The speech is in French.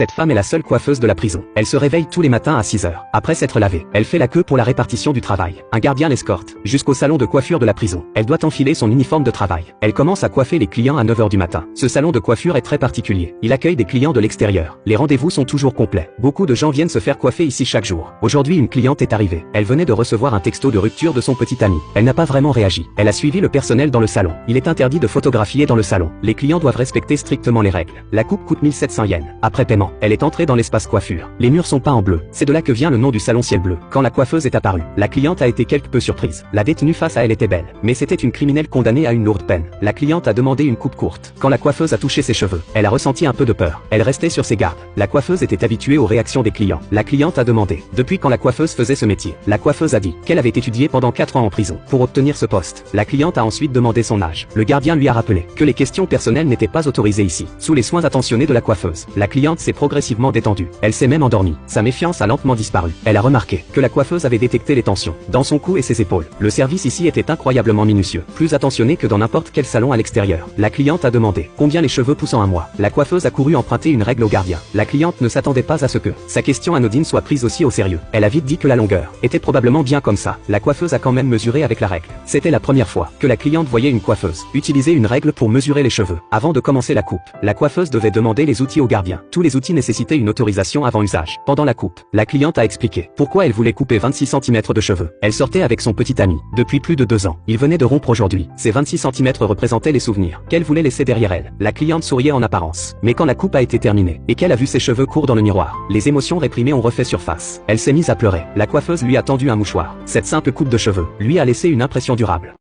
Cette femme est la seule coiffeuse de la prison. Elle se réveille tous les matins à 6 heures. Après s'être lavée, elle fait la queue pour la répartition du travail. Un gardien l'escorte jusqu'au salon de coiffure de la prison. Elle doit enfiler son uniforme de travail. Elle commence à coiffer les clients à 9 heures du matin. Ce salon de coiffure est très particulier. Il accueille des clients de l'extérieur. Les rendez-vous sont toujours complets. Beaucoup de gens viennent se faire coiffer ici chaque jour. Aujourd'hui, une cliente est arrivée. Elle venait de recevoir un texto de rupture de son petit ami. Elle n'a pas vraiment réagi. Elle a suivi le personnel dans le salon. Il est interdit de photographier dans le salon. Les clients doivent respecter strictement les règles. La coupe coûte 1700 yens. Après paiement, elle est entrée dans l'espace coiffure. Les murs sont peints en bleu. C'est de là que vient le nom du salon ciel bleu. Quand la coiffeuse est apparue, la cliente a été quelque peu surprise. La détenue face à elle était belle, mais c'était une criminelle condamnée à une lourde peine. La cliente a demandé une coupe courte. Quand la coiffeuse a touché ses cheveux, elle a ressenti un peu de peur. Elle restait sur ses gardes. La coiffeuse était habituée aux réactions des clients. La cliente a demandé depuis quand la coiffeuse faisait ce métier. La coiffeuse a dit qu'elle avait étudié pendant 4 ans en prison pour obtenir ce poste. La cliente a ensuite demandé son âge. Le gardien lui a rappelé que les questions personnelles n'étaient pas autorisées ici. Sous les soins attentionnés de la coiffeuse, la cliente s'est progressivement détendue. Elle s'est même endormie. Sa méfiance a lentement disparu. Elle a remarqué que la coiffeuse avait détecté les tensions dans son cou et ses épaules. Le service ici était incroyablement minutieux, plus attentionné que dans n'importe quel salon à l'extérieur. La cliente a demandé combien les cheveux poussent en un mois. La coiffeuse a couru emprunter une règle au gardien. La cliente ne s'attendait pas à ce que sa question anodine soit prise aussi au sérieux. Elle a vite dit que la longueur était probablement bien comme ça. La coiffeuse a quand même mesuré avec la règle. C'était la première fois que la cliente voyait une coiffeuse utiliser une règle pour mesurer les cheveux. Avant de commencer la coupe, la coiffeuse devait demander les outils au gardien. Tous les outils nécessitaient une autorisation avant usage. Pendant la coupe, la cliente a expliqué pourquoi elle voulait couper 26 cm de cheveux. Elle sortait avec son petit ami depuis plus de 2 ans. Il venait de rompre aujourd'hui. Ces 26 cm représentaient les souvenirs qu'elle voulait laisser derrière elle. La cliente souriait en apparence. Mais quand la coupe a été terminée et qu'elle a vu ses cheveux courts dans le miroir, les émotions réprimées ont refait surface. Elle s'est mise à pleurer. La coiffeuse lui a tendu un mouchoir. Cette simple coupe de cheveux lui a laissé une impression durable.